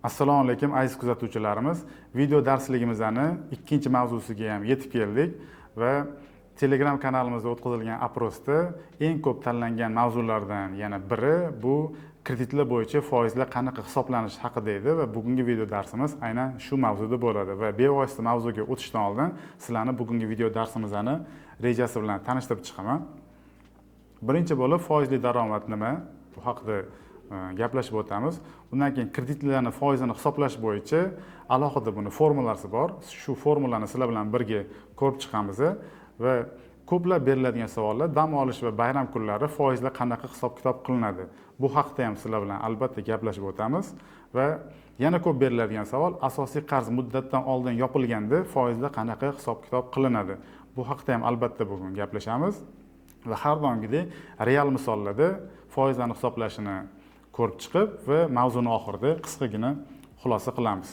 Assalomu alaykum aziz kuzatuvchilarimiz. Video darsligimizning ikkinchi mavzusiga ham yetib keldik va Telegram kanalimizda o'tkazilgan aprosda eng ko'p tanlangan mavzulardan yana biri bu kreditlar bo'yicha foizlar qanaqa hisoblanishi haqida edi va bugungi video darsimiz aynan shu mavzuda bo'ladi va bevosita mavzuga o'tishdan oldin sizlarni bugungi video darsimizning rejasi bilan tanishtirib chiqaman. Birinchi bo'lib foizli daromad nima? Bu haqida gaplashib o'tamiz. Undan keyin kreditlarning foizini hisoblash bo'yicha alohida buni formulalari bor. Shu formulani sizlar bilan birga ko'rib chiqamiz va ko'plab beriladigan savollar dam olish va bayram kunlari foizlar qanaqa hisob-kitob qilinadi. Bu haqda ham sizlar bilan albatta gaplashib o'tamiz va yana ko'p beriladigan savol asosiy qarz muddatdan oldin yopilganda foizlar qanaqa hisob-kitob qilinadi. Bu haqda ham albatta bugun gaplashamiz va har doimgidek real misollarda foizlarni hisoblashini ko'rib chiqib va mavzuni oxirida qisqagina xulosa qilamiz.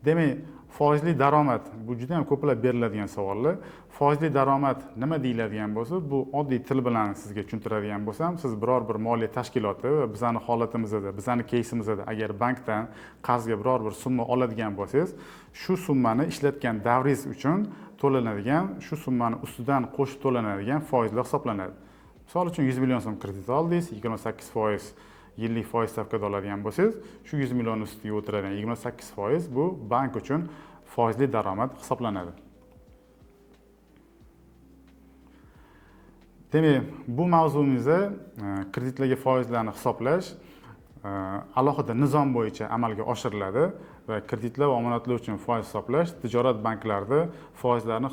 Demak, foizli daromad bu juda ham ko'plab beriladigan savollar. Foizli daromad nima deyiladigan bo'lsa, bu oddiy til bilan sizga tushuntiradigan bo'lsam, siz biror bir moliya tashkiloti va bizning holatimizda, bizning keysimizda agar bankdan qarzga biror bir summa oladigan bo'lsangiz, shu summani ishlatgan davringiz uchun to'lanadigan, shu summani ustidan qo'shib to'lanadigan foizlar hisoblanadi. Misol uchun 100 million so'm kredit oldingiz, 28% yillik foiz stavkada oladigan bo'lsangiz, shu 100 million ustiga o'tiradigan 28% bu bank uchun foizli daromad hisoblanadi. Demak, bu mavzumizda kreditlarga foizlarni hisoblash alohida nizom bo'yicha amalga oshiriladi va kreditlar va omonatlar uchun foiz hisoblash tijorat banklarida foizlarni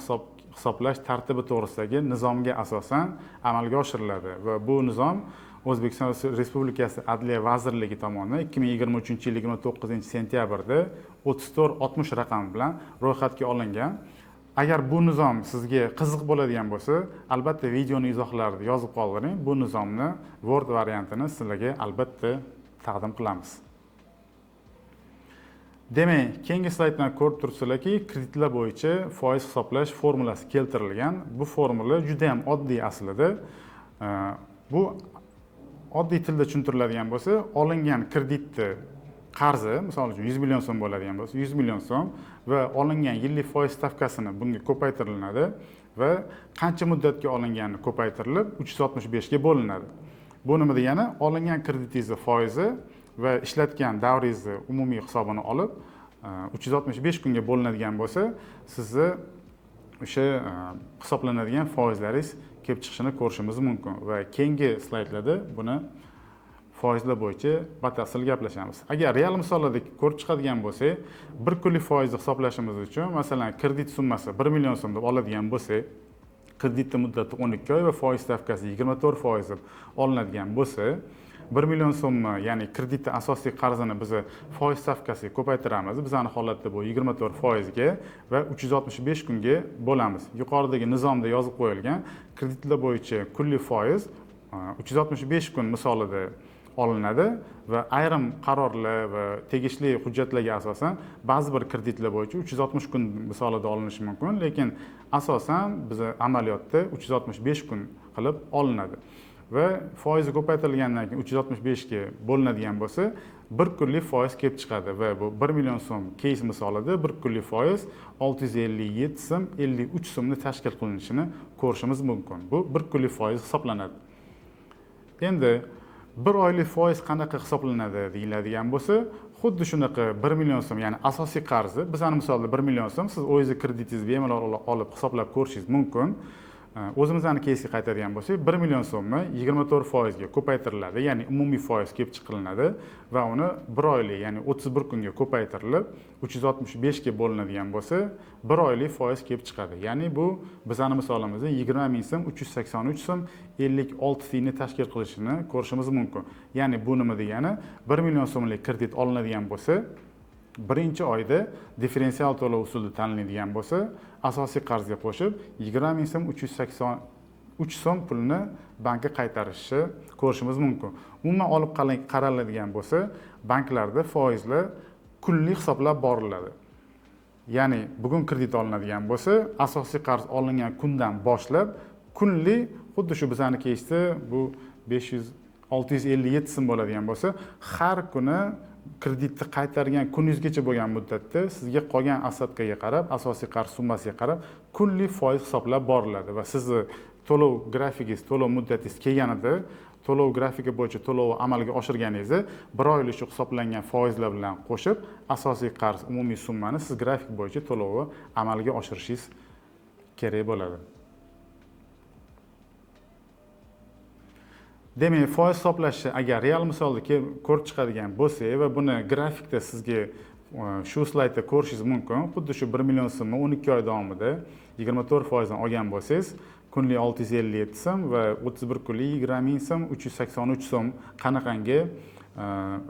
hisoblash tartibi to'g'risidagi nizomga asosan amalga oshiriladi va bu nizom O'zbekiston Respublikasi Adliya vazirligi tomonidan 2023-yil 29-sentyabrda 3460 raqami bilan ro'yxatga olingan. Agar bu nizom sizga qiziq bo'ladigan bo'lsa, albatta videoni izohlarida yozib qoldiring. Bu nizomni Word variantini sizlarga albatta taqdim qilamiz. Demak, keyingi slayddan ko'rib turibsizlarki, kreditlar bo'yicha foiz hisoblash formulasi keltirilgan. Bu formula juda ham oddiy aslida. Bu oddiy tilda tushuntiriladigan bo'lsa, olingan kreditni qarzi, misol uchun 100 million so'm bo'ladigan bo'lsa, 100 million so'm va olingan yillik foiz stavkasini bunga ko'paytiriladi va qancha muddatga olingani ko'paytirilib 365 ga bo'linadi. Bu nima degani? Olingan kreditingiz foizi va ishlatgan davringizni umumiy hisobini olib 365 kunga bo'linadigan bo'lsa, sizni o'sha hisoblanadigan foizlaringiz kelib chiqishini ko'rishimiz mumkin va keyingi slaydlarda buni foizlar bo'yicha batafsil gaplashamiz. Agar real misollarda ko'rib chiqadigan bo'lsak, bir kunlik foizni hisoblashimiz uchun, masalan, kredit summasi 1 million so'm deb oladigan bo'lsak, kreditning muddati 12 oy va foiz stavkasi 24% deb olinadigan bo'lsa, 1 million so'mni, ya'ni kreditning asosiy qarzini biz foiz stavkasiga ko'paytiramiz. Bizning holatda bu 24% ga va 365 kunga bo'lamiz. Yuqoridagi nizomda yozib qo'yilgan kreditlar bo'yicha kunlik foiz 365 kun misolida olinadi va ayrim qarorlar va tegishli hujjatlarga asosan ba'zi bir kreditlar bo'yicha 360 kun misolida olinishi mumkin, lekin asosan biz amaliyotda 365 kun qilib olinadi. Va foizi ko'paytirilgandan keyin 365 ga bo'linadigan bo'lsa, bir kunlik foiz kelib chiqadi va bu 1 million so'm keys misolida bir kunlik foiz 657 so'm 53 so'mni tashkil qilinishini ko'rishimiz mumkin. Bu bir kunlik foiz hisoblanadi. Endi bir oylik foiz qanaqa hisoblanadi deyiladigan bo'lsa, xuddi shunaqa 1 million so'm, ya'ni asosiy qarzi, bizning misolda 1 million so'm, siz o'zingiz kreditingizni bemalol olib hisoblab ko'rishingiz mumkin. O'zimizning keysga qaytadigan bo'lsak, 1 million so'mni 24% ga ko'paytiriladi, ya'ni umumiy foiz kelib chiqariladi va uni bir oylik, ya'ni 31 kunga ko'paytirilib 365 ga bo'linadigan bo'lsa, bir oylik foiz kelib chiqadi. Ya'ni bu bizning misolimizda 20 ming so'm 383 so'm 56 tiyinni tashkil qilishini ko'rishimiz mumkin. Ya'ni bu nima degani? 1 million so'mlik kredit olinadigan bo'lsa, birinchi oyda differensial to'lov usuli tanlanadigan bo'lsa, asosiy qarzga qo'shib 20 ming so'm 383 so'm pulni bankka qaytarishni ko'rishimiz mumkin. Umuman olib qaraladigan bo'lsa, banklarda foizlar kunlik hisoblab boriladi. Ya'ni bugun kredit olinadigan bo'lsa, asosiy qarz olingan kundan boshlab kunlik, xuddi shu bizning keysda bu 657 so'm bo'ladigan bo'lsa, har kuni kreditni qaytargan kuningizgacha bo'lgan muddatda sizga qolgan assetkaga qarab, asosiy qarz summasiga qarab kunlik foiz hisoblab boriladi va sizni to'lov grafikingiz, to'lov muddatingiz kelganida to'lov grafiki bo'yicha to'lovni amalga oshirganingizda 1 oylik shu hisoblangan foizlar bilan qo'shib asosiy qarz umumiy summani siz grafik bo'yicha to'lovni amalga oshirishingiz kerak bo'ladi. Demak, foiz hisoblashni agar real misolda ko'rib chiqadigan bo'lsak va buni grafikda sizga shu slaydda ko'rishingiz mumkin. Xuddi shu 1 million so'mni 12 oy davomida 24% dan olgan bo'lsangiz, kunlik 657 so'm va 31 kunlik 20 ming so'm, 383 so'm qanaqangi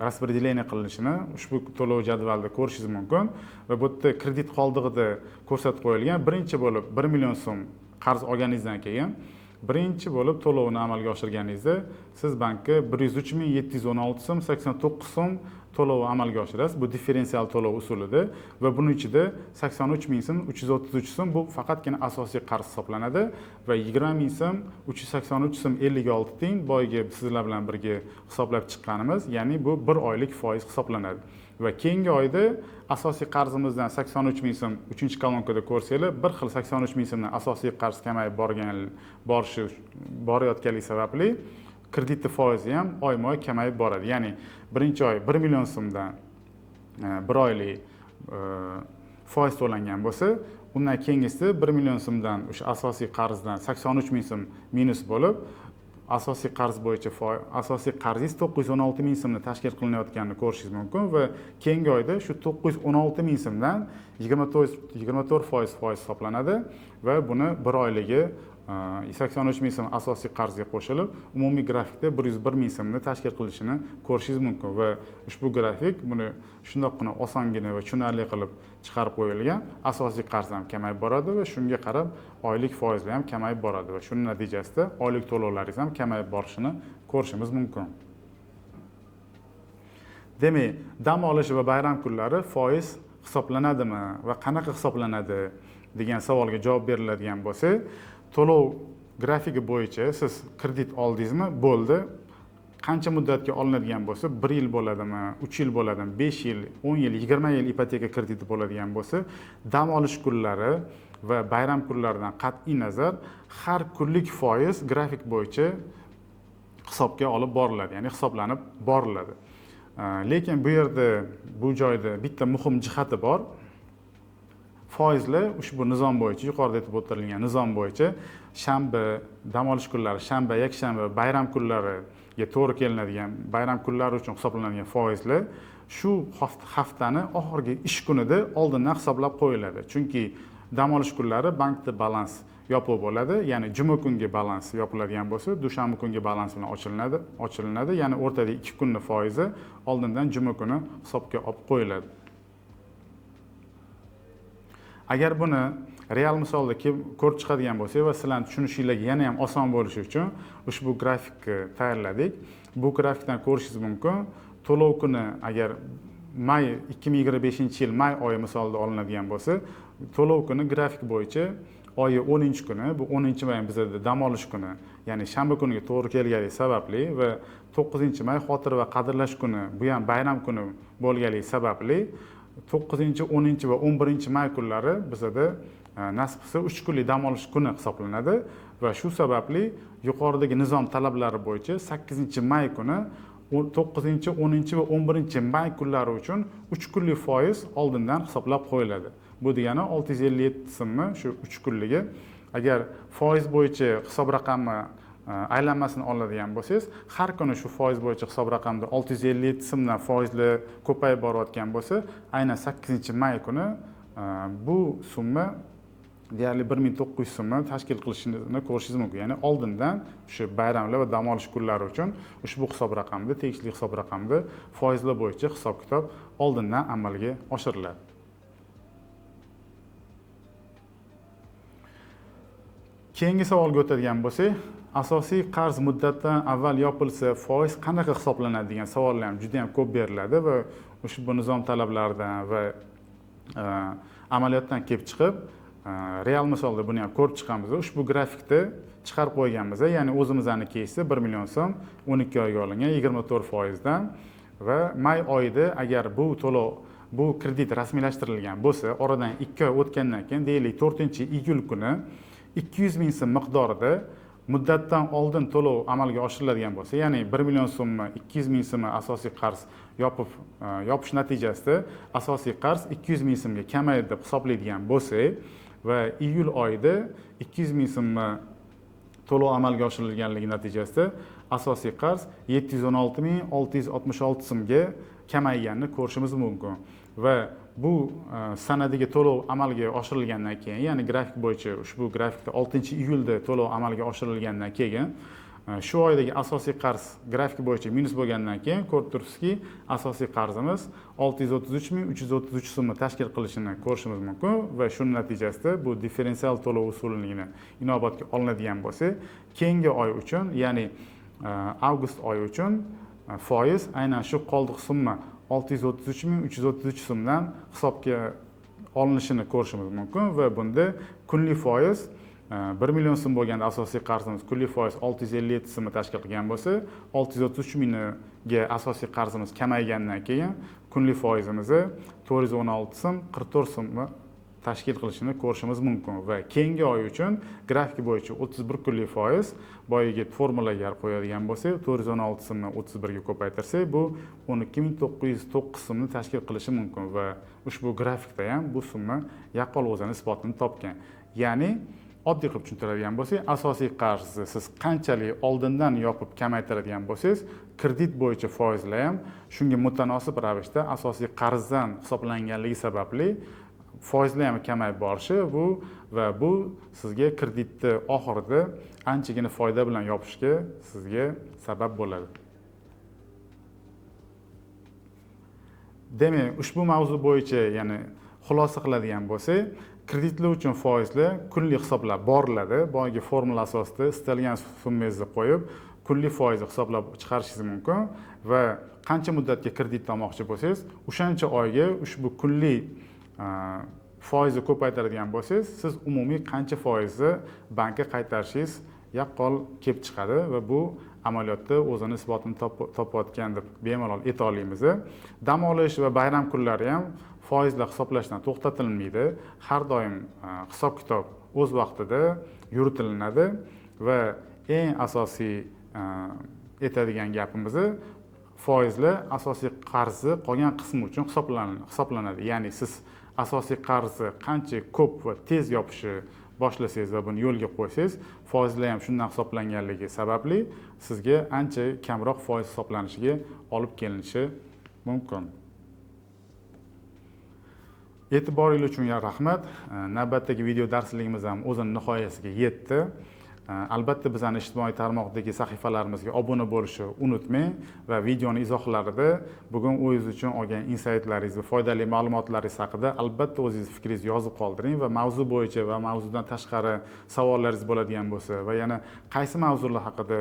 распределение qilinishini ushbu to'lov jadvalida ko'rishingiz mumkin va bu yerda kredit qoldig'ida ko'rsatib qo'yilgan. Birinchi bo'lib 1 million so'm qarz olganingizdan keyin birinchi bo'lib to'lovni amalga oshirganingizda siz bankka 103.716 so'm 89 so'm to'lovni amalga oshirasiz. Bu differensial to'lov usulida va buning ichida 83.000 so'm 333 so'm bu faqatgina asosiy qarz hisoblanadi va 20.000 so'm 383 so'm 56 tiyin boyagi sizlar bilan birga hisoblab chiqqanimiz, ya'ni bu 1 oylik foiz hisoblanadi. Va keyingi oyda asosiy qarzimizdan 83.000 so'm 3-kolonkada ko'rsanglar, bir xil 83.000 so'mdan asosiy qarz kamayib borayotganligi sababli kreditni foizi ham oyma-oy kamayib boradi. Ya'ni birinchi oy 1 million so'mdan 1 oylik foiz to'langan bo'lsa, undan keyingisi 1 million so'mdan o'sha asosiy qarzdan 83.000 so'm minus bo'lib, asosiy qarz bo'yicha asosiy qarzingiz 916.000 so'mni tashkil qilinayotganini ko'rishingiz mumkin va keyingi oyda shu 916.000 so'mdan 24% foiz hisoblanadi va buni 1 oyligi 83.000 so'm asosiy qarzga qo'shilib, umumiy grafikda 101.000 so'mni tashkil qilishini ko'rishingiz mumkin va ushbu grafik buni shundoqqina osongina va tushunarli qilib chiqarib qo'yilgan. Asosiy qarz ham kamayib boradi va shunga qarab oylik foizlar ham kamayib boradi va shuning natijasida oylik to'lovlaringiz ham kamayib borishini ko'rishimiz mumkin. Demak, dam olish va bayram kunlari foiz hisoblanadimi va qanaqa hisoblanadi degan savolga javob beriladigan bo'lsa, to'lov grafiki bo'yicha siz kredit oldingizmi, bo'ldi. Qancha muddatga olinadigan bo'lsa, 1 yil bo'ladimi, 3 yil bo'ladimi, 5 yil, 10 yil, 20 yil ipoteka krediti bo'ladigan bo'lsa, dam olish kunlari va bayram kunlaridan qat'iy nazar har kunlik foiz grafik bo'yicha hisobga olib boriladi, ya'ni hisoblanib boriladi. Lekin bu yerda, bu joyda bitta muhim jihati bor. Foizlar ushbu nizom bo'yicha, yuqorida aytib o'tilgan nizom bo'yicha shanba, dam olish kunlari, shanba, yakshanba, bayram kunlariga to'g'ri kelinadigan, bayram kunlari uchun hisoblanadigan foizlar shu haftani oxirgi ish kunida oldindan hisoblab qo'yiladi. Chunki dam olish kunlari bankda balans yopiq bo'ladi, ya'ni juma kungi balans yopiladigan bo'lsa, dushanba kungi balans bilan ochilinadi, ya'ni o'rtadagi 2 kunning foizi oldindan juma kuni hisobga olib qo'yiladi. Agar buni real misolda ko'rib chiqadigan bo'lsak va sizlarning tushunishingizga yana ham oson bo'lishi uchun ushbu grafikni tayyorladik. Bu grafikdan ko'rishingiz mumkin. To'lov kuni agar may 2025-yil may oyi misolida olinadigan bo'lsa, to'lov kuni grafik bo'yicha oyi 10-kuni, bu 10-may bizda dam olish kuni, ya'ni shanba kuniga to'g'ri kelganligi sababli va 9-may xotira va qadrlash kuni, bu ham bayram kuni bo'lganligi sababli 9, 10 va 11 may kunlari bizda nasib qilsa 3 kunlik dam olish kuni hisoblanadi va shu sababli yuqoridagi nizom talablari bo'yicha 8 may kuni 9, 10 va 11 may kunlari uchun 3 kunlik foiz oldindan hisoblab qo'yiladi. Bu degani 657 so'mni shu 3 kunligi. Agar foiz bo'yicha hisob raqamni aylanmasini oladigan bo'lsangiz, har kuni shu foiz bo'yicha hisob raqamda 657 so'mdan foizlar ko'payib borayotgan bo'lsa, aynan 8 may kuni bu summa deyarli 1900 so'mni tashkil qilishini ko'rishingiz mumkin. Ya'ni oldindan shu bayramlar va dam olish kunlari uchun ushbu hisob raqamda, tegishli hisob raqamda foizlar bo'yicha hisob-kitob oldindan amalga oshiriladi. Keyingi savolga o'tadigan bo'lsak, asosiy qarz muddatidan avval yopilsa foiz qanaqa hisoblanadi degan savollar ham juda ham ko'p beriladi va ushbu nizom talablaridan va amaliyotdan kelib chiqib, real misolda buni ham ko'rib chiqamiz. Ushbu grafikda chiqarib qo'yganmiz, ya'ni o'zimizning keysda 1 million so'm 12 oyga olingan 24% dan va may oyida agar bu to'lov bu kredit rasmiylashtirilgan bo'lsa, oradan 2 oy o'tgandan keyin, deylik 4-iyul kuni 200 ming so'm miqdorida muddatdan oldin to'lov amalga oshiriladigan bo'lsa, ya'ni 1 million so'mmi 200 ming so'mmi asosiy qarz yopish natijasida asosiy qarz 200 ming so'mga kamaydi deb hisoblaydigan bo'lsak va iyul oyida 200 ming so'mmi to'lov amalga oshirilganligi natijasida asosiy qarz 716.666 so'mga kamayganini ko'rishimiz mumkin. Va bu sanadagi to'lov amalga oshirilgandan keyin, ya'ni grafik bo'yicha ushbu grafikda 6-iyulda to'lov amalga oshirilgandan keyin shu oydagi asosiy qarz grafik bo'yicha minus bo'lgandan keyin ko'rib turibsizki, asosiy qarzimiz 633.333 so'mni tashkil qilishini ko'rishimiz mumkin va shuning natijasida bu differensial to'lov usulini inobatga olinadigan bo'lsa, keyingi oy uchun, ya'ni avgust oyi uchun foiz aynan shu qoldiq summa 633.333 so'mdan hisobga olinishini ko'rishimiz mumkin va bunda kunlik foiz 1 million so'm bo'lganda asosiy qarzimiz kunlik foiz 657 so'mni tashkil qilgan bo'lsa, 633 mingga asosiy qarzimiz kamaygandan keyin kunlik foizimiz 416 so'm 44 so'mni tashkil qilishini ko'rishimiz mumkin va keyingi oy uchun grafik bo'yicha 31 kunlik foiz boyagi formulaga qo'yadigan bo'lsak, 416 so'mni 31 ga ko'paytirsak, bu 12.909 so'mni tashkil qilishi mumkin va ushbu grafikda ham bu summa yaqqol o'zini isbotini topgan. Ya'ni oddiy qilib tushuntiradigan bo'lsak, asosiy qarzni siz qanchalik oldindan yopib kamaytiradigan bo'lsangiz, kredit bo'yicha foizlar ham shunga mutanosib ravishda asosiy qarzdan hisoblanganligi sababli foizlar ham kamayib borishi va bu sizga kreditni oxirida anchagina foyda bilan yopishga sizga sabab bo'ladi. Demak, ushbu mavzu bo'yicha, ya'ni xulosa qiladigan bo'lsak, kreditlar uchun foizlar kunlik hisoblab boriladi. Boyagi formula asosida istalgan summangizni qo'yib, kunlik foizni hisoblab chiqarishingiz mumkin va qancha muddatga kredit olmoqchi bo'lsangiz, o'shancha oyga ushbu kunlik foizni ko'paytiradigan bo'lsangiz, siz umumiy qancha foizni bankka qaytarishingiz yaqqol kelib chiqadi va bu amaliyotda o'zini isbotini topayotgan deb bemalol ayta olamiz. Dam olish va bayram kunlari ham foizlar hisoblashdan to'xtatilmaydi. Har doim hisob-kitob o'z vaqtida yuritilinadi va eng asosiy aytadigan gapimiz, foizlar asosiy qarzni qolgan qismi uchun hisoblanadi. Ya'ni siz asosiy qarzni qancha ko'p va tez yopishni boshlasangiz va buni yo'lga qo'ysangiz, foizlar ham shundan hisoblanganligi sababli sizga ancha kamroq foiz hisoblanishiga olib kelinishi mumkin. E'tiboringiz uchun rahmat. Navbatdagi video darsligimiz ham o'zining nihoyasiga yetdi. Albatta bizning ijtimoiy tarmoqdagi sahifalarimizga obuna bo'lishni unutmang va videoning izohlarida bugun o'zingiz uchun olgan insightlaringiz va foydali ma'lumotlaringiz haqida albatta o'zingiz fikringizni yozib qoldiring va mavzu bo'yicha va mavzudan tashqari savollaringiz bo'ladigan bo'lsa va yana qaysi mavzular haqida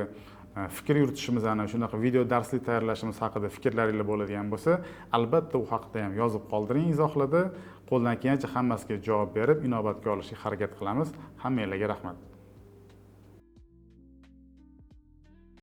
fikr yuritishimiz, ana shunaqa video darslik tayyorlashimiz haqida fikrlaringiz bo'ladigan bo'lsa, albatta u haqida ham yozib qoldiring izohlarda. Qo'ldan kelgancha hammasiga javob berib, inobatga olishga harakat qilamiz. Hammangizga rahmat.